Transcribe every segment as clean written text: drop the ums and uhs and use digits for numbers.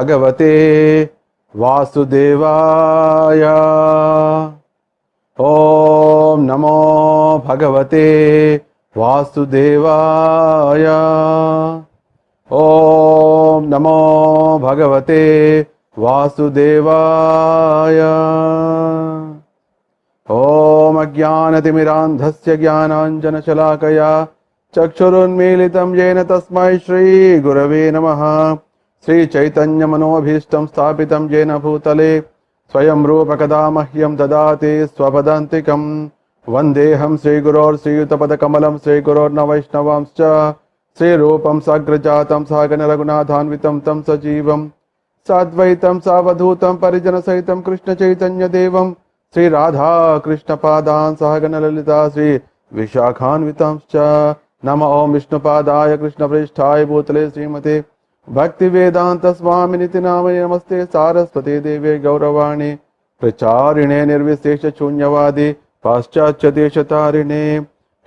भगवते वासुदेवाय। ओम नमो भगवते वासुदेवाय। ओम नमो भगवते वासुदेवाय। ओम अज्ञानतिमिरान्धस्य ज्ञानाञ्जनशलाकया चक्षुरुन्मीलितं येन तस्मै श्री गुरवे नमः। श्रीचैतन्यमनोभीष्टं स्थापितं येन भूतले स्वयं रूपकदा मह्यं ददाति स्वपदान्तिकं। वन्देऽहं श्रीगुरोर्श्रीयुतपदकमलं श्रीगुरोर्न वैष्णवांश्च श्रीरूपं साग्रजातं सागररघुनाथान्वितं तं सजीवं साद्वैतं सावधूतं परिजनसहितं कृष्णचैतन्यदेवं श्री राधा कृष्ण पादान् सहगण ललिता श्री विशाखान्वितांश्च। नमः ओम विष्णुपादाय कृष्णप्रेष्ठाय भूतले श्रीमते भक्ति वेदांत स्वामिनिति नामने। नमस्ते सारस्वती देवे गौरवाणी प्रचारिणे निर्विशेष शून्यवादी पाश्चात्य देशतारिणे।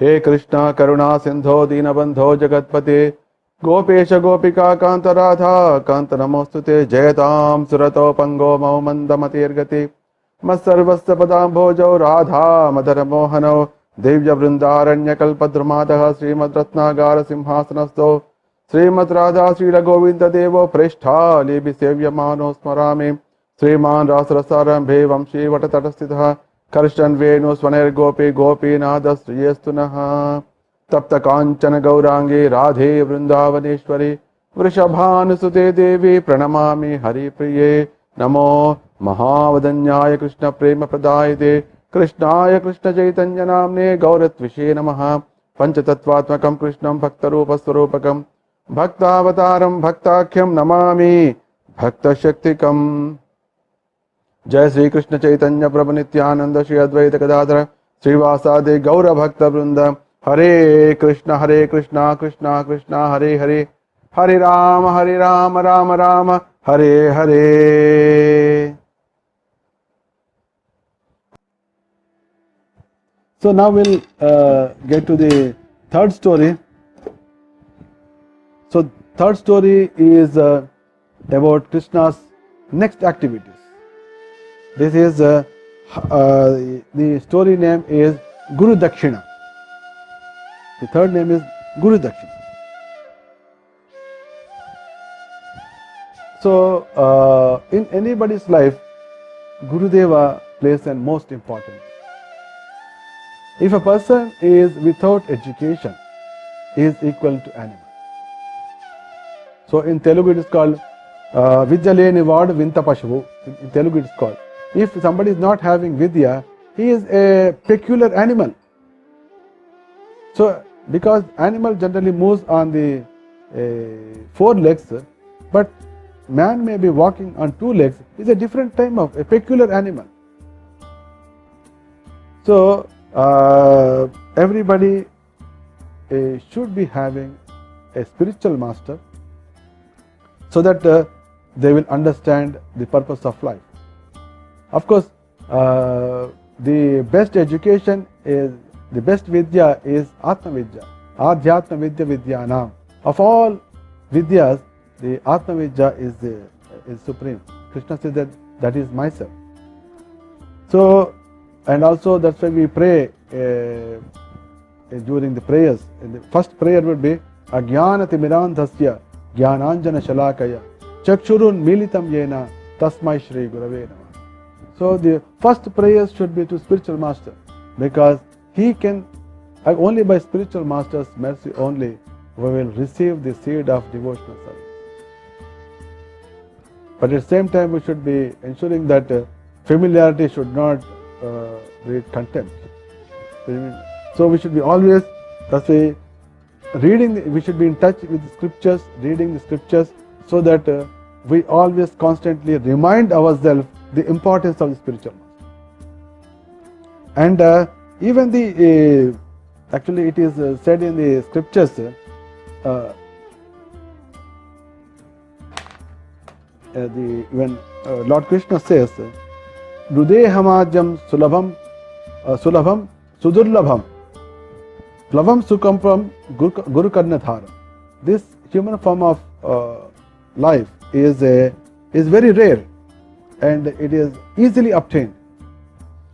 हे कृष्ण करुणा सिंधो दीनबंधो जगत्पते गोपेश गोपिका कांत राधा कांत नमोस्तुते। जयतां सुरतो पंगो मौ मंदमतिर्गति मत्सर्वस्य पदाम्भोजौ राधा मदर मोहनौ दिव्य वृंदारण्यकल्पद्रुमादः श्रीमद्रत्नागार सिंहासनस्थो श्रीमद् राधा श्रील गोविंद देवो प्रेष्ठालेभि सेव्यमानो स्मरामि। श्रीमान् रासरसारम्भे वंशी वटतटस्थितः कर्षन् वेणु स्वनैर्गोपी गोपीनाथ श्रियस्तु नः। तप्त कांचन गौरांगी राधे वृंदावनेश्वरी वृषभानुसुते देवी प्रणमामि हरिप्रिये। नमो महावदन्याय कृष्ण प्रेम प्रदायते कृष्णाय कृष्ण चैतन्य नाम्ने गौरत्विषे नमः। पंचतत्वात्मकं कृष्णं भक्तरूपस्वरूपकं भक्तावतारं भक्ताख्यं नमामि भक्तशक्तिकम्। जय श्री कृष्ण चैतन्य प्रभु नित्यानंद श्री अद्वैत गदाधर श्रीवासादि गौर भक्त वृंद। हरे Krishna Krishna Krishna Hare Hare Hare Ram Ram Ram Hare Hare. So now we'll get to the third story. So third story is about Krishna's next activities. This is the story name is Guru Dakshina. The third name is Guru Dakshina. So in anybody's life, Gurudeva plays a most important. If a person is without education, he is equal to animal. So in Telugu it is called Vidya leni vaadu vinta pashavu. In Telugu it is called. If somebody is not having Vidya, he is a peculiar animal. So because animal generally moves on the four legs, but man may be walking on two legs, is a different type of a peculiar animal. So everybody should be having a spiritual master so that they will understand the purpose of life. Of course, the best education is, the best Vidya is Atma Vidya, Adhyatma Vidya Vidyanam. Of all Vidyas, the Atma Vidya is supreme. Krishna says that is myself. So, and also that's why we pray during the prayers. The first prayer would be Ajnanati mirandhasya jnananjana shalakaya chakshurun militam yena tasmai shri gurave namah. So the first prayer should be to spiritual master, because he can, only by spiritual master's mercy only we will receive the seed of devotional service. But at the same time we should be ensuring that familiarity should not breed contempt. So we should be always, that's why we should be in touch with the scriptures, reading the scriptures, so that we always constantly remind ourselves the importance of the spiritual master. And even the, actually it is said in the scriptures, when Lord Krishna says, Hrudehamajam sulabham sudurlabham plavam sukampam guru karnadharam. This human form of life is a is very rare and it is easily obtained.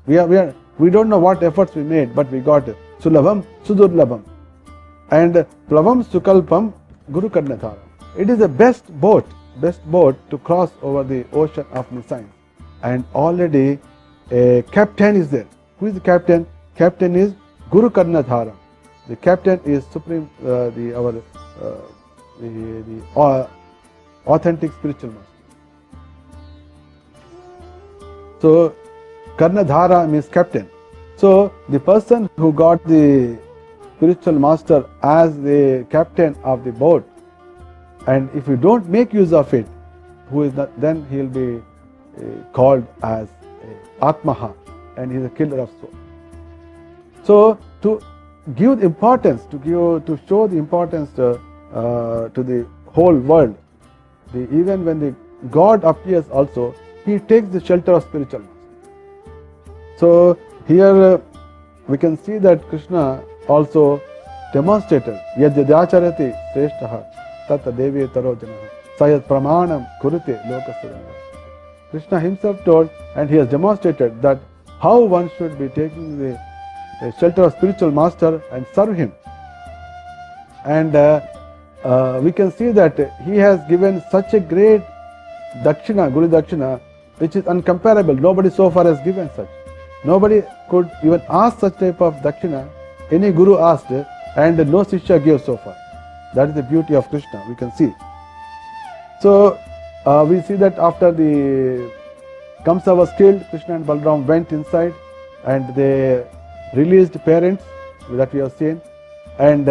We don't know what efforts we made, but we got it. Sulabham Sudurlabham and Plavam Sukalpam Guru Karnadhara. It is the best boat to cross over the ocean of nescience. And already a captain is there. Who is the captain? Captain is Guru Karnadhara. The captain is supreme, the authentic spiritual master. So Karnadhara means captain. So the person who got the spiritual master as the captain of the boat, and if you don't make use of it, who is not, then he will be called as Atmaha, and he is a killer of soul. So to give importance, to show the importance to the whole world, even when the God appears also, he takes the shelter of spiritual master. So here we can see that Krishna also demonstrated Yadyacharati Sreshtaha Tata Devi Tarojanaha Sayat Pramanam Kurute Lokasudana. Krishna himself told, and he has demonstrated that how one should be taking the shelter of spiritual master and serve him. And we can see that he has given such a great Dakshina, Guru Dakshina, which is uncomparable. Nobody so far has given such. Nobody could even ask such type of Dakshina. Any Guru asked and no Shishya gave so far. That is the beauty of Krishna, we can see. So we see that after the Kamsa was killed, Krishna and Balaram went inside and they released parents that we have seen. And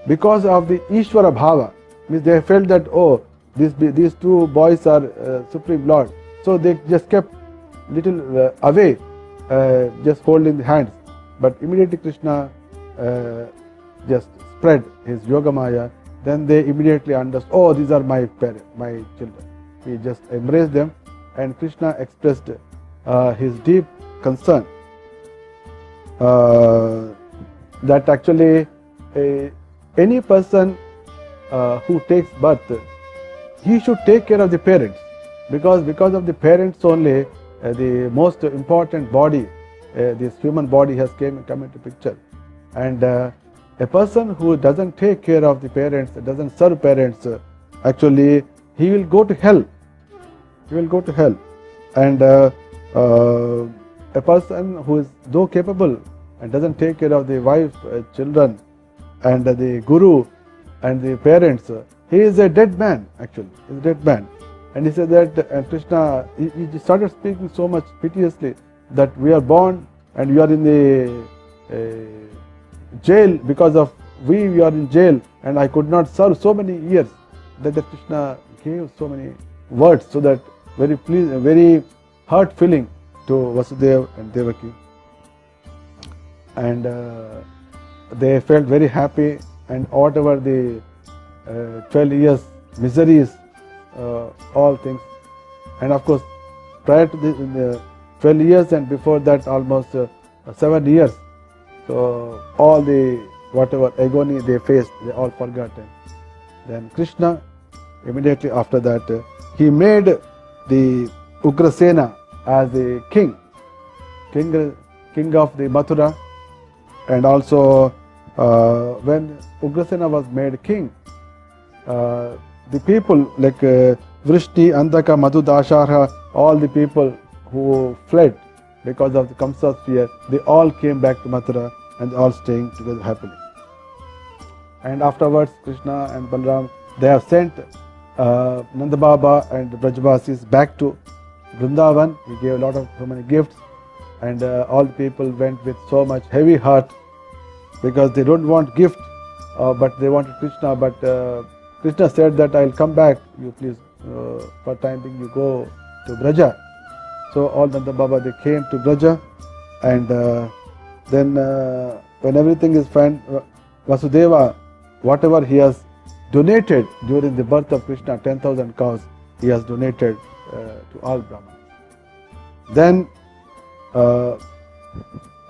because of the Ishvara Bhava, means they felt that, oh, these two boys are Supreme Lord. So they just kept little away, just holding the hands. But immediately Krishna just spread his Yogamaya. Then they immediately understood, oh, these are my parents, my children. He just embraced them, and Krishna expressed his deep concern that actually any person who takes birth, he should take care of the parents, because of the parents only the most important body, this human body has come into picture. And a person who doesn't take care of the parents, doesn't serve parents, actually he will go to hell. He will go to hell. And a person who is though capable and doesn't take care of the wife, children, and the guru and the parents, he is a dead man. Actually, he is a dead man. And he said that, and Krishna, he started speaking so much piteously that we are born and we are in the jail because of we are in jail, and I could not serve so many years. That the Krishna gave so many words, so that very hurt feeling to Vasudeva and Devaki. And they felt very happy, and whatever the 12 years miseries, all things. And of course, prior to the 12 years and before that almost 7 years, so all the whatever agony they faced, they all forgotten. Then Krishna, immediately after that, he made the Ugrasena as the king of the Mathura. And also when Ugrasena was made king, the people like Vrishti, Andhaka, Madhu, Dasharha, all the people who fled because of the Kamsa's fear, they all came back to Mathura and all staying together happily. And afterwards, Krishna and Balaram, they have sent Nanda Baba and Brajavasis back to Vrindavan. He gave a lot of so many gifts, and all the people went with so much heavy heart because they don't want gift, but they wanted Krishna. But Krishna said that I will come back. You please, for time being, you go to Braja. So all Nanda Baba, they came to Braja, and then when everything is fine, Vasudeva, whatever he has donated during the birth of Krishna, 10,000 cows, he has donated to all Brahmanas. Then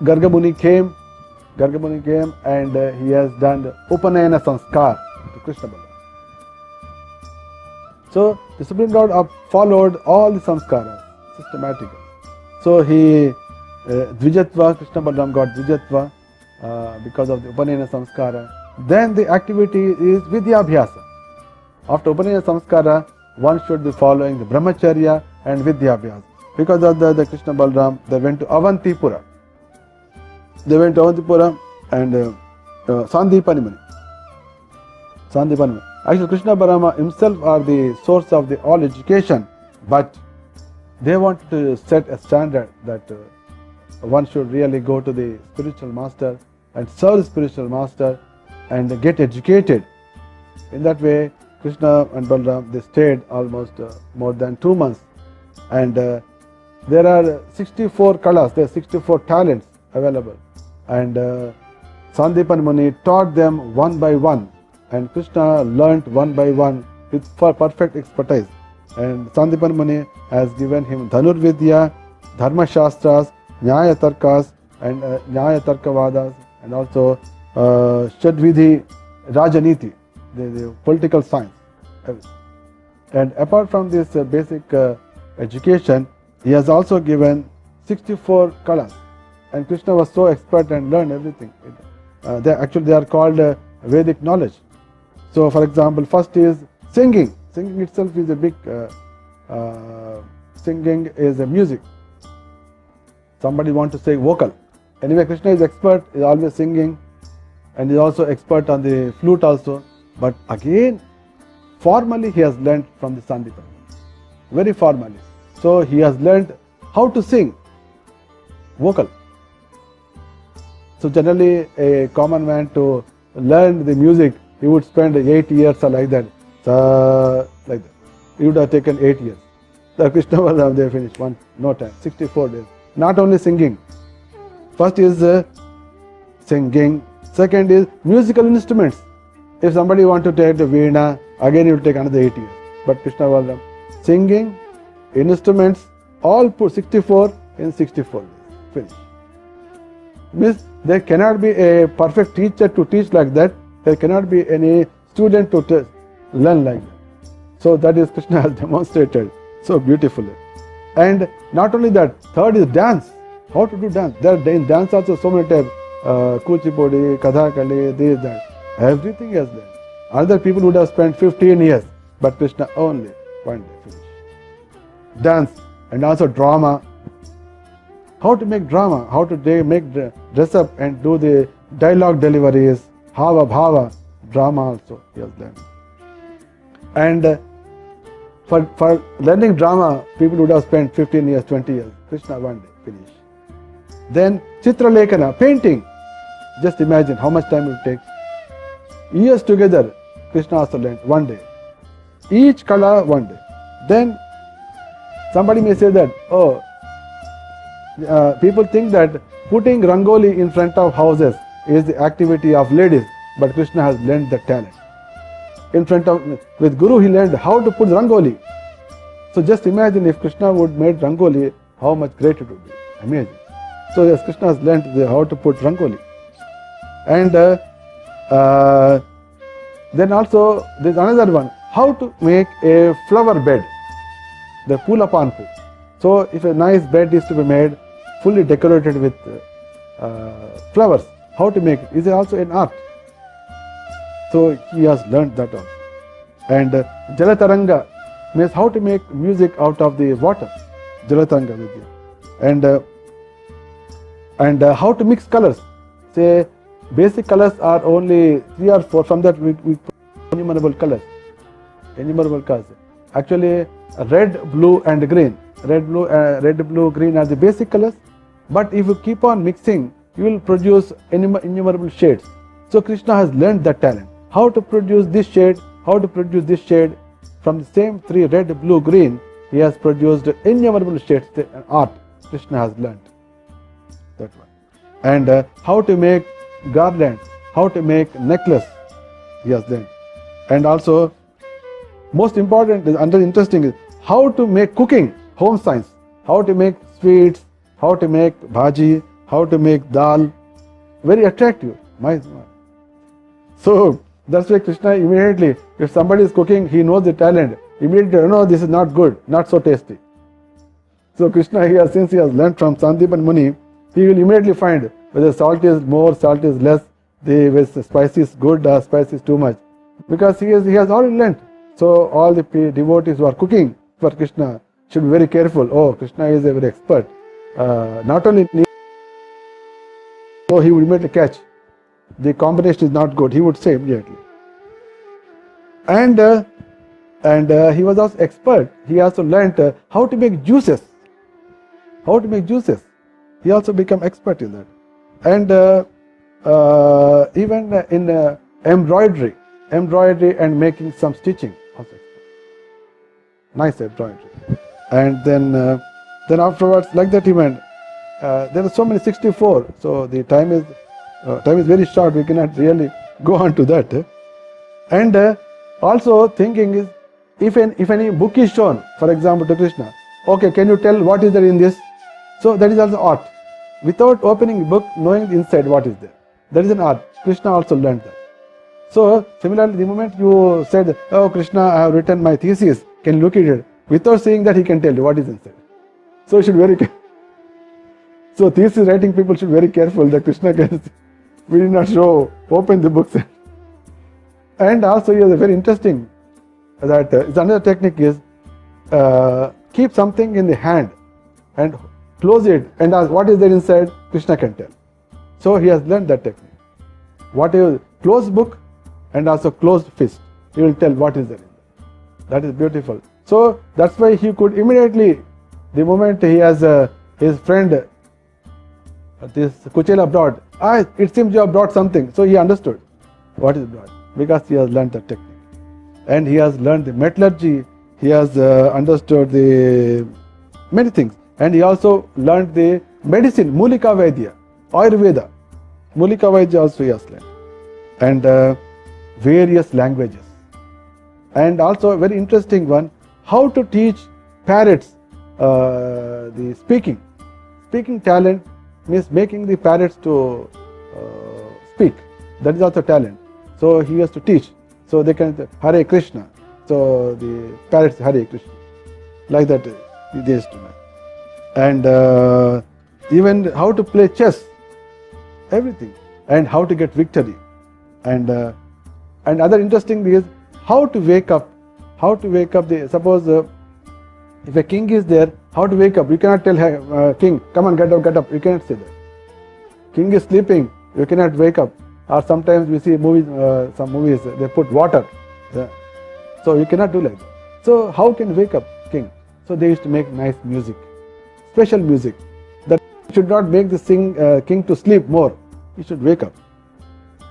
Gargamuni came and he has done the Upanayana Sanskar to Krishna Balaram. So the Supreme Lord followed all the samskaras systematically. So he Dvijatva, Krishna Balaram got Dvijatva because of the Upanayana samskara. Then the activity is Vidyabhyasa. After Upanayana samskara, one should be following the Brahmacharya and Vidyabhyasa. Because of the Krishna Balaram, they went to Avantipura. And Sandipanimani. Actually, Krishna Balama himself are the source of all education, but they want to set a standard that one should really go to the spiritual master and serve the spiritual master and get educated. In that way, Krishna and Balaram, they stayed almost more than 2 months. And there are 64 kalas, there are 64 talents available. And Sandipan Muni taught them one by one. And Krishna learnt one by one with perfect expertise. And Sandipan Muni has given him Dhanur Vidya, Dharma Shastras, Nyaya Tarkas, and Nyaya Tarkavadas, and also Shadvidhi, Rajaniti, the political science. And apart from this basic education, he has also given 64 kalas. And Krishna was so expert and learned everything. They are called Vedic knowledge. So, for example, first is singing. Singing itself is a big. Singing is a music. Somebody want to say vocal. Anyway, Krishna is expert. Is always singing, and is also expert on the flute also. But again, formally he has learnt from the Sandipan. Very formally. So he has learnt how to sing vocal. So generally, a common man to learn the music, he would spend 8 years or like that. Like that. He would have taken 8 years. So Krishna Balaram, they finished no time, 64 days. Not only singing. First is singing. Second is musical instruments. If somebody want to take the veena, again it will take another 8 years. But Krishna Balaram, singing, instruments, all put 64 in 64 days. Finish. Means there cannot be a perfect teacher to teach like that. There cannot be any student to learn like that. So that is Krishna has demonstrated so beautifully. And not only that, third is dance. How to do dance? There are in dance also so many types. Kuchipudi, Kathakali, this, that. Everything he has learned. Other people would have spent 15 years, but Krishna only one day finish. Dance and also drama. How to make drama, how to dress up and do the dialogue deliveries, hava bhava, drama also he has learned. And for learning drama, people would have spent 15 years, 20 years. Krishna one day finish. Then Chitra Lekana, painting. Just imagine how much time it takes. Years together, Krishna also learned one day. Each kala one day. Then somebody may say that, people think that putting rangoli in front of houses is the activity of ladies, but Krishna has learned the talent. With Guru he learned how to put rangoli. So just imagine if Krishna would made rangoli, how much great it would be. Amazing. So yes, Krishna has learned how to put rangoli. And then also there is another one, how to make a flower bed, the Pula Panpu. So if a nice bed is to be made, fully decorated with flowers, how to make it is also an art. So he has learned that also. And Jalataranga means how to make music out of the water. Jalataranga Vidya. And how to mix colors. Say basic colors are only 3 or 4. From that we put innumerable colors. Actually, red, blue, and green. Red, blue, green are the basic colors. But if you keep on mixing, you will produce innumerable shades. So Krishna has learned that talent. How to produce this shade, how to produce this shade. From the same 3, red, blue, green, he has produced innumerable shades. Art Krishna has learned. That one. And how to make garlands, how to make necklace, he has learned. And also, most important is interesting is how to make cooking, home science, how to make sweets, how to make bhaji, how to make dal. Very attractive. So that's why Krishna immediately, if somebody is cooking, he knows the talent. immediately, no, this is not good, not so tasty. So Krishna here, since he has learnt from Sandipan Muni, he will immediately find whether salt is more, salt is less, the spice is good or spice is too much. Because he has already learnt. So all the devotees who are cooking for Krishna should be very careful. Oh, Krishna is a very expert. Not only so he would immediately catch. The combination is not good. He would say immediately. And he was also expert. He also learnt how to make juices. How to make juices. He also became expert in that. And even in embroidery and making some stitching also. Nice embroidery. And then afterwards, like that he went. There are so many 64. So the time is very short. We cannot really go on to that. And also thinking is, if any book is shown, for example, to Krishna, okay, can you tell what is there in this? So that is also art. Without opening the book, knowing inside what is there. That is an art. Krishna also learned that. So similarly, the moment you said, oh Krishna, I have written my thesis, can you look at it? Without saying that, he can tell you what is inside. So you should very So thesis writing people should be very careful that Krishna can we did not open the books. And also here is very interesting that another technique is keep something in the hand and close it and ask what is there inside. Krishna can tell. So he has learned that technique. What is closed book and also closed fist. He will tell what is there in there. That is beautiful. So that's why he could immediately, the moment he has his friend, this Kuchela brought, it seems you have brought something. So he understood what is brought because he has learned the technique. And he has learned the metallurgy, he has understood the many things. And he also learned the medicine, Mulika Vaidya, Ayurveda. Mulika Vaidya also he has learned. And various languages. And also a very interesting one, how to teach parrots the speaking. Speaking talent means making the parrots to speak. That is also talent. So he has to teach. So they can Hare Krishna. So the parrots Hare Krishna. Like that they used to learn. And even how to play chess. Everything. And how to get victory. And other interesting thing is how to wake up. How to wake up. Suppose if a king is there, how to wake up. You cannot tell king, come on, get up. You cannot say that. King is sleeping, you cannot wake up. Or sometimes we see movies, some movies, they put water. Yeah. So you cannot do like that. So how can wake up king? So they used to make nice music, special music. That should not make the king to sleep more. He should wake up.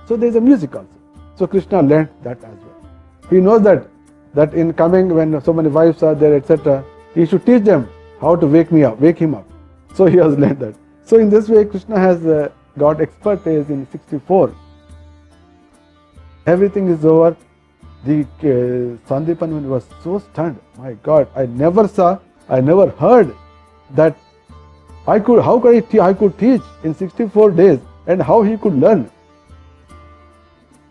So there is a music also. So Krishna learned that as well. He knows that in coming when so many wives are there, etc., he should teach them how to wake him up. So he has learned that. So in this way, Krishna has got expertise in 64. Everything is over. The Sandipan Muni was so stunned. My God, I never heard that I could teach in 64 days and how he could learn.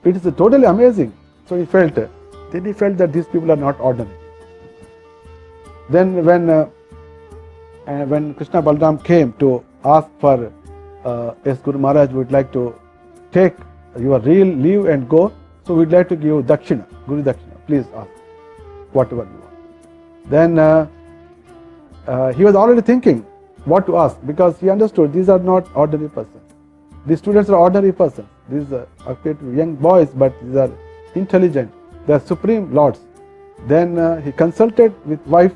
It is totally amazing. So he felt that these people are not ordinary. Then when Krishna Balram came to ask for, yes, Guru Maharaj would like to take your real leave and go, so we'd like to give Dakshina, Guru Dakshina, please ask whatever you want. Then he was already thinking what to ask because he understood these are not ordinary persons. These students are ordinary persons. These appear to be young boys, but these are intelligent. They are supreme lords. Then he consulted with wife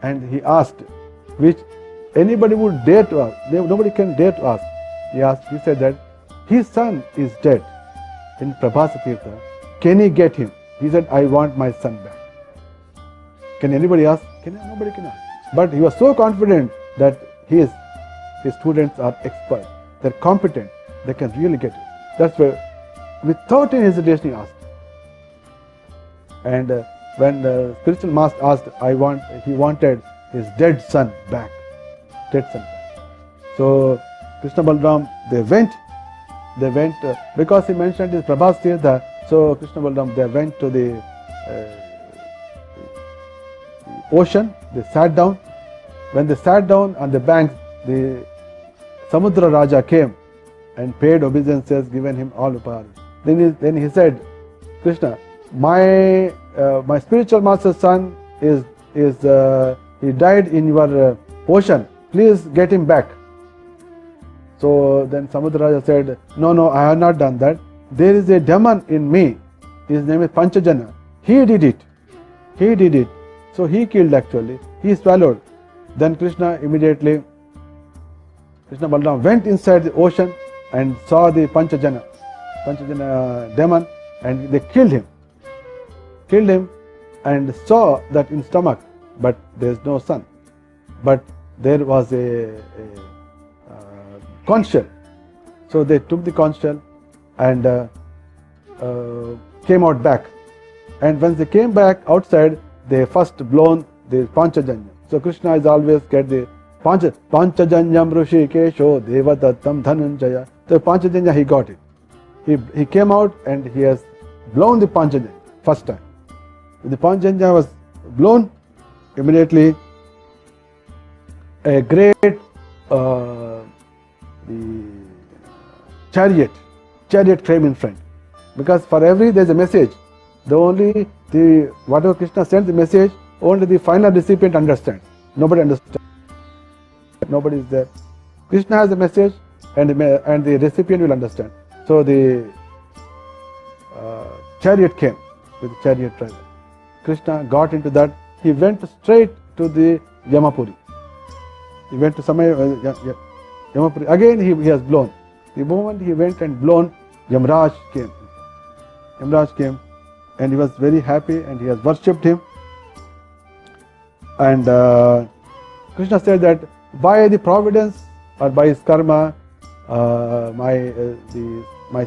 and he asked, which anybody would dare to ask. Nobody can dare to ask. He said that his son is dead in Prabhasa Tirtha. Can he get him? He said, I want my son back. Can anybody ask? Nobody can ask. But he was so confident that his students are expert. They're competent. They can really get it. That's why, without any hesitation, he asked. And when the spiritual master asked, he wanted his dead son back. So Krishna Balram, they went because he mentioned his Prabhas Tirtha. So Krishna Balram, they went to the ocean. They sat down. When they sat down on the banks, the Samudra Raja came and paid obeisances, given him all upar. Then he said, Krishna, my spiritual master's son he died in your ocean. Please get him back. So then Samudra Raja said, no, I have not done that. There is a demon in me. His name is Panchajanya. He did it. So he killed actually. He swallowed. Then Krishna Balaram went inside the ocean and saw the Panchajanya demon, and they killed him and saw that in stomach, but there is no son. But there was a conch shell. So they took the conch shell and came out back. And when they came back outside, they first blown the Panchajanya. So Krishna is always get the Panchajanyam Rushikesho Devadattam Dhananjaya. So Panchajanya, he got it. He came out and he has blown the Panchajanya first time. When the Panchajanya was blown, immediately a great the chariot came in front. Because for every there is a message. Whatever Krishna sent the message, only the final recipient understands. Nobody understands. Nobody is there. Krishna has the message, and the recipient will understand. So the chariot came with the chariot driver. Krishna got into that. He went straight to the Yamapuri. He went to Yamapuri. Again he has blown. The moment he went and blown, Yamraj came. And he was very happy and he has worshipped him. And Krishna said that by the providence or by his karma, my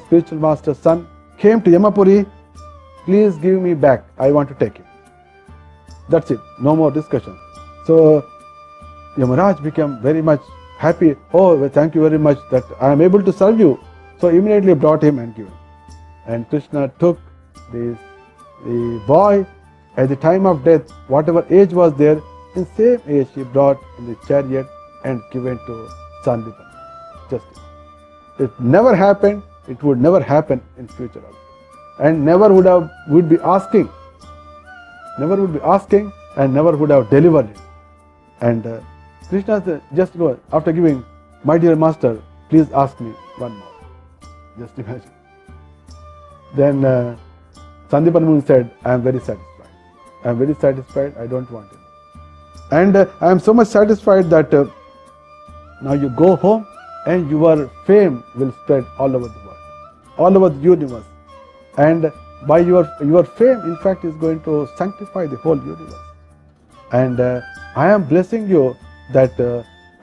spiritual master's son came to Yamapuri. Please give me back. I want to take him. That's it. No more discussion. So Yamaraj became very much happy. Oh, thank you very much that I am able to serve you. So immediately brought him and given. And Krishna took the boy at the time of death, whatever age was there, in same age he brought in the chariot and given to Sandipan. Just it never happened. It would never happen in future also, and never would be asking, and never would have delivered it. And Krishna said, just go after giving, my dear master, please ask me one more. Just imagine. Then Sandipan Muni said, I am very satisfied. I don't want it. And I am so much satisfied that now you go home and your fame will spread all over the world, all over the universe. And by your fame, in fact, is going to sanctify the whole universe. And I am blessing you that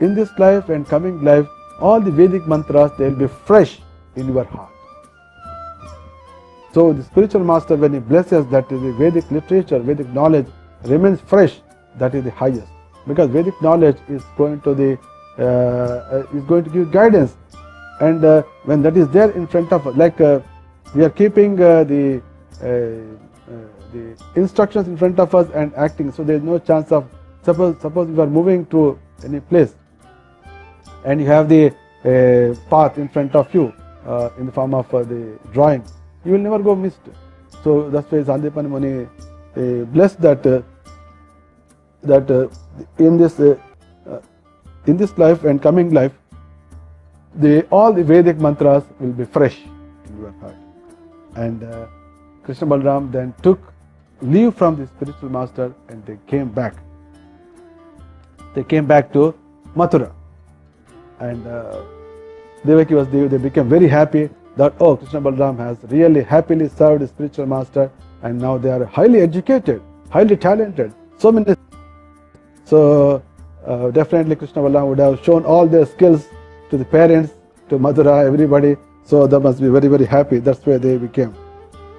in this life and coming life, all the Vedic mantras, they will be fresh in your heart. So the spiritual master, when he blesses that the Vedic literature, Vedic knowledge remains fresh, that is the highest. Because Vedic knowledge is going to give guidance. And when that is there in front of us, like we are keeping the instructions in front of us and acting, so there is no chance of, suppose you are moving to any place and you have the path in front of you in the form of the drawing, you will never go missed. So that's why Sandipan Muni blessed that in this life and coming life, all the Vedic mantras will be fresh in your heart. And Krishna Balaram then took leave from the spiritual master and they came back. They came back to Mathura. And Devaki they became very happy that, oh, Krishna Balaram has really happily served his spiritual master, and now they are highly educated, highly talented, so many. So definitely Krishna Balaram would have shown all their skills to the parents, to Mathura, everybody. So they must be very, very happy. That's where they became.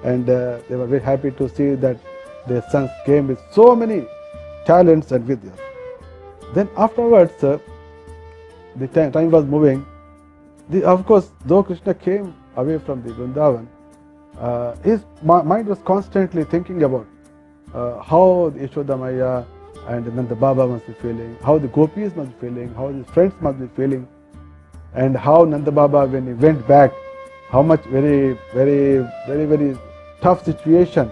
And they were very happy to see that their sons came with so many talents and vidyas. Then afterwards, the time was moving. Of course, though Krishna came away from the Vrindavan, his mind was constantly thinking about how the Yashoda Maya and Nanda Baba must be feeling, how the gopis must be feeling, how his friends must be feeling, and how Nanda Baba, when he went back, how much very tough situation,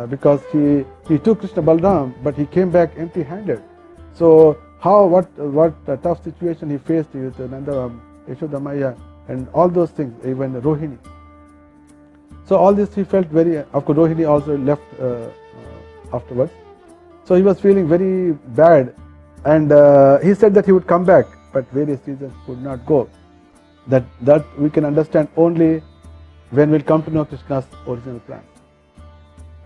because he took Krishna Balram, but he came back empty-handed. So what a tough situation he faced with Nanda, Yashoda Maya, and all those things, even Rohini. So all this he felt very. Of course, Rohini also left afterwards. So he was feeling very bad, and he said that he would come back, but various reasons could not go. That we can understand only when we'll come to know Krishna's original plan.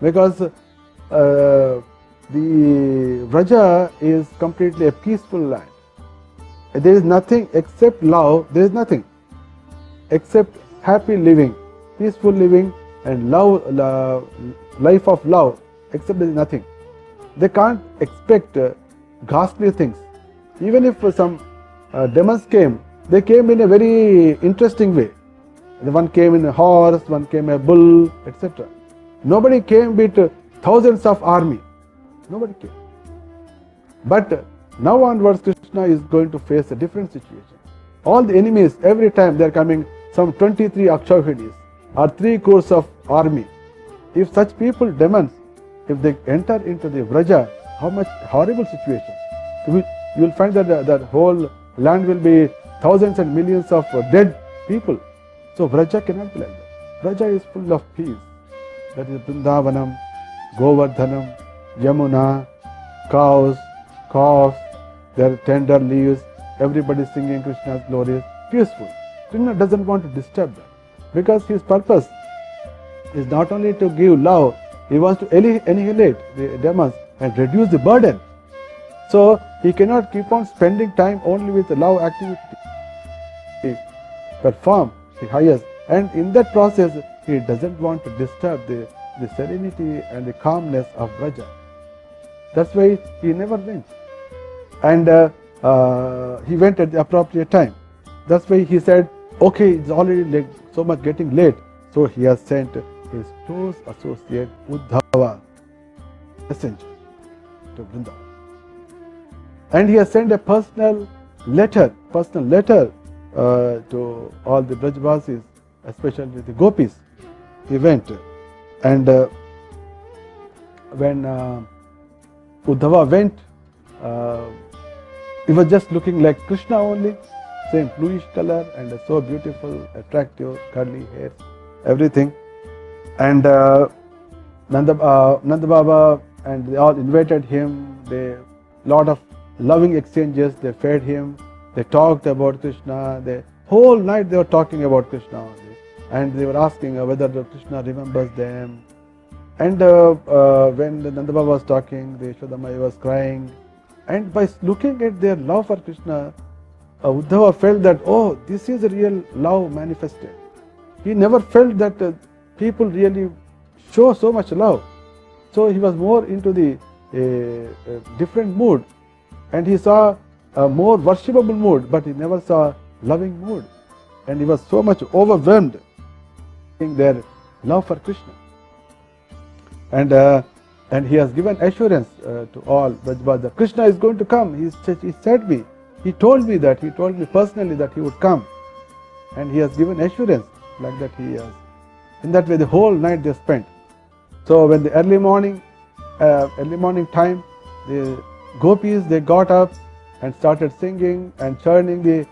Because the Vraja is completely a peaceful land. There is nothing except love. There is nothing except happy living, peaceful living, and love, life of love. Except there is nothing. They can't expect ghastly things. Even if some demons came, they came in a very interesting way. The one came in a horse, one came a bull, etc. Nobody came with thousands of army. Nobody came. But now onwards, Krishna is going to face a different situation. All the enemies, every time they are coming, some 23 Akshahinis or 3 crores of army. If such people, demons, if they enter into the Vraja, how much horrible situation. You will find that that whole land will be thousands and millions of dead people. So Vraja cannot be like that. Vraja is full of peace. That is Vrindavanam, Govardhanam, Yamuna, cows, calves, their tender leaves, everybody singing Krishna's glories, peaceful. Krishna doesn't want to disturb them, because his purpose is not only to give love, he wants to annihilate the demons and reduce the burden. So he cannot keep on spending time only with the love activity. He performs the highest, and in that process he doesn't want to disturb the serenity and the calmness of Vraja. That's why he never went. And he went at the appropriate time. That's why he said, okay, it's already so much getting late. So he has sent his close associate Uddhava, messenger, to Vrindavan. And he has sent a personal letter to all the Brajvasis, especially the gopis. He went, and when Uddhava went, he was just looking like Krishna only, same bluish color and so beautiful, attractive, curly hair, everything. And Nanda Baba and they all invited him. They lot of loving exchanges. They fed him. They talked about Krishna. The whole night they were talking about Krishna only, and they were asking whether Krishna remembers them. And when Nanda Baba was talking, the Yashoda Maya was crying. And by looking at their love for Krishna, Uddhava felt that, oh, this is a real love manifested. He never felt that people really show so much love. So he was more into the different mood, and he saw a more worshipable mood, but he never saw loving mood. And he was so much overwhelmed in their love for Krishna. And he has given assurance to all Brajbhas that Krishna is going to come. He said me. He told me that. He told me personally that he would come. And he has given assurance like that he has. In that way, the whole night they spent. So when the early morning time, the gopis, they got up and started singing and churning the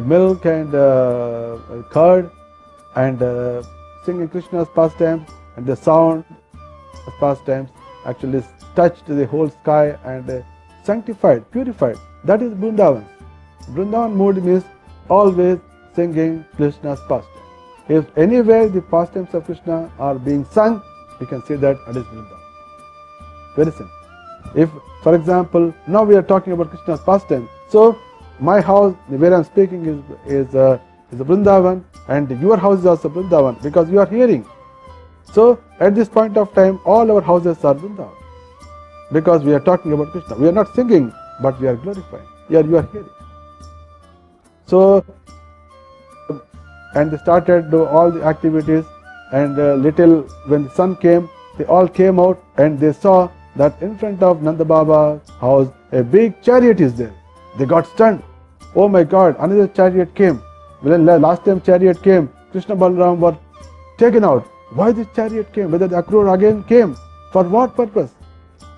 milk and curd and singing Krishna's pastimes, and the sound of pastimes actually touched the whole sky and sanctified, purified. That is Vrindavan. Vrindavan mood means always singing Krishna's pastimes. If anywhere the pastimes of Krishna are being sung, we can say that it is Vrindavan. Very simple. If, for example, now we are talking about Krishna's pastime, so my house where I am speaking is a Vrindavan, and your house is also Vrindavan, because you are hearing. So at this point of time, all our houses are Vrindavan, because we are talking about Krishna. We are not singing, but we are glorifying. Here you are hearing. So, and they started do all the activities, and when the sun came, they all came out and they saw that in front of Nanda Baba's house a big chariot is there. They got stunned. Oh my God, another chariot came. When last time chariot came, Krishna Balaram were taken out. Why this chariot came? Whether the Akrura again came? For what purpose?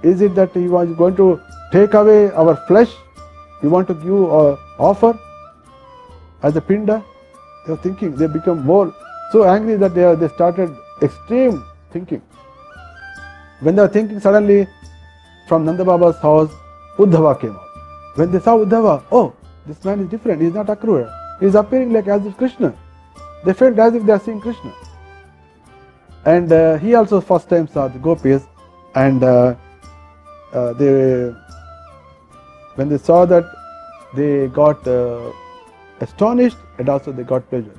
Is it that he was going to take away our flesh? He want to give offer as a pinda? They were thinking. They become more so angry that they started extreme thinking. When they were thinking, suddenly from Nanda Baba's house, Uddhava came out. When they saw Uddhava, oh, this man is different. He is not Akrura. He is appearing like as if Krishna. They felt as if they are seeing Krishna. And he also first time saw the gopis, and when they saw that, they got astonished, and also they got pleasure.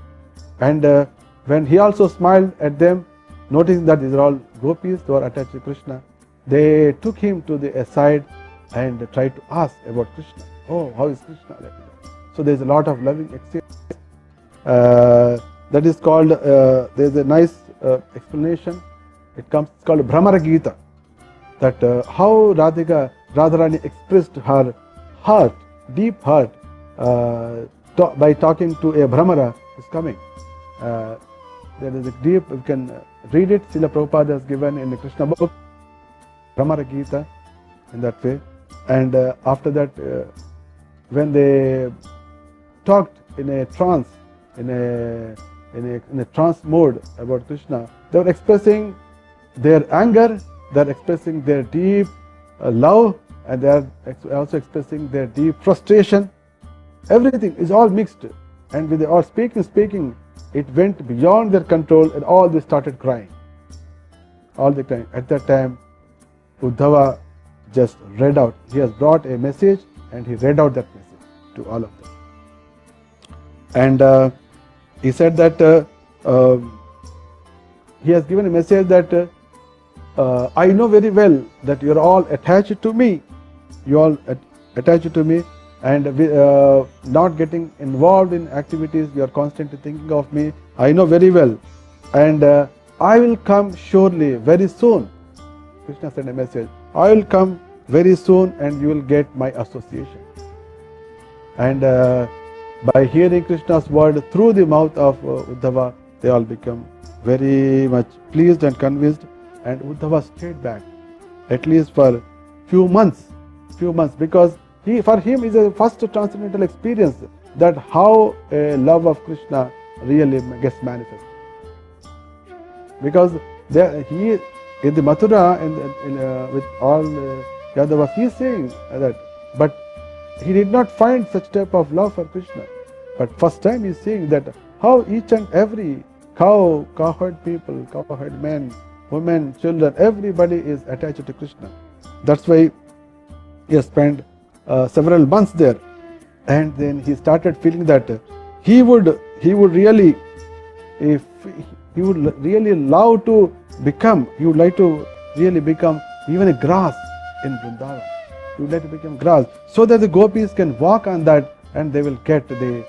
And when he also smiled at them, noticing that these are all gopis who are attached to Krishna, they took him to the aside and tried to ask about Krishna. Oh, how is Krishna? So there is a lot of loving exchange. That is called, there is a nice explanation. It's called Bhramara Gita. That how Radharani expressed her heart, deep heart, by talking to a Bhramara is coming. There is a deep, you can read it, Srila Prabhupada has given in the Krishna book, Bhramara Gita, in that way. And after that, when they talked in a trance, in a trance mode about Krishna, they were expressing their anger, they are expressing their deep love, and they are also expressing their deep frustration. Everything is all mixed, and with all speaking, it went beyond their control, and all they started crying. All the time. At that time, Uddhava just read out. He has brought a message, and he read out that message to all of them. And he said that he has given a message that I know very well that you are all attached to me. You all attached to me, and not getting involved in activities. You are constantly thinking of me. I know very well, and I will come surely very soon. Krishna sent a message. I will come very soon, and you will get my association. And by hearing Krishna's word through the mouth of Uddhava, they all become very much pleased and convinced. And Uddhava stayed back, at least for few months, because for him is a first transcendental experience that how a love of Krishna really gets manifest. Because he in the Mathura with all Yadavas, he is saying that, but he did not find such type of love for Krishna. But first time he is seeing that how each and every cowherd people, cowherd men, women, children, everybody is attached to Krishna. That's why he has spent several months there, and then he started feeling that he would really, if he would really love to become, he would like to really become even a grass in Vrindavan. He would like to become grass, so that the gopis can walk on that, and they will get the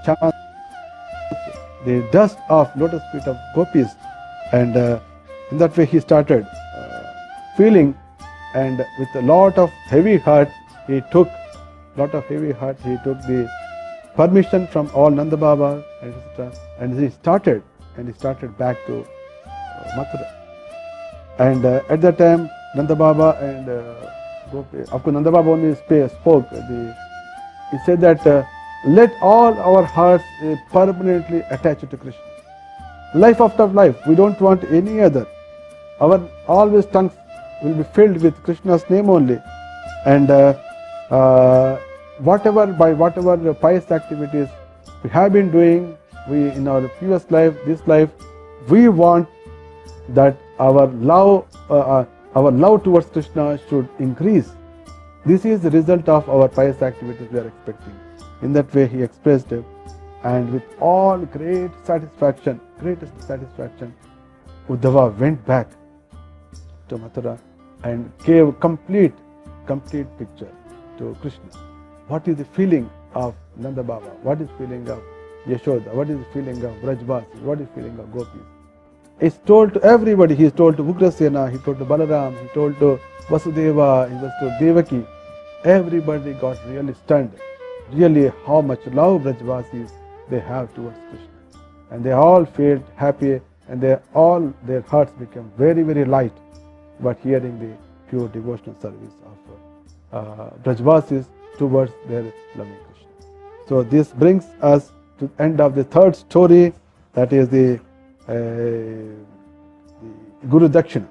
chance, the dust of lotus feet of gopis. And in that way he started feeling, and with a lot of heavy heart he took the permission from all Nanda Baba, etc. And he started back to Mathura. And at that time Nanda Baba and Gopi, of course Nanda Baba only spoke. He said that let all our hearts permanently attached to Krishna. Life after life, we don't want any other. Our always tongues will be filled with Krishna's name only. And whatever pious activities we have been doing, we in our previous life, this life, we want that our love towards Krishna should increase. This is the result of our pious activities we are expecting. In that way he expressed it, and with all greatest satisfaction, Uddhava went back to Mathura and gave complete picture to Krishna. What is the feeling of Nanda Baba? What is the feeling of Yashoda? What is the feeling of Brajvasi? What is the feeling of Gopis? is told to everybody. He is told to Ugrasena, he told to Balaram, he told to Vasudeva, he was to Devaki. Everybody got really stunned, really how much love Brajvasis they have towards Krishna. And they all felt happy, and their hearts became very, very light by hearing the pure devotional service of Brajvasis towards their loving Krishna. So this brings us to the end of the third story, that is the Guru Dakshina.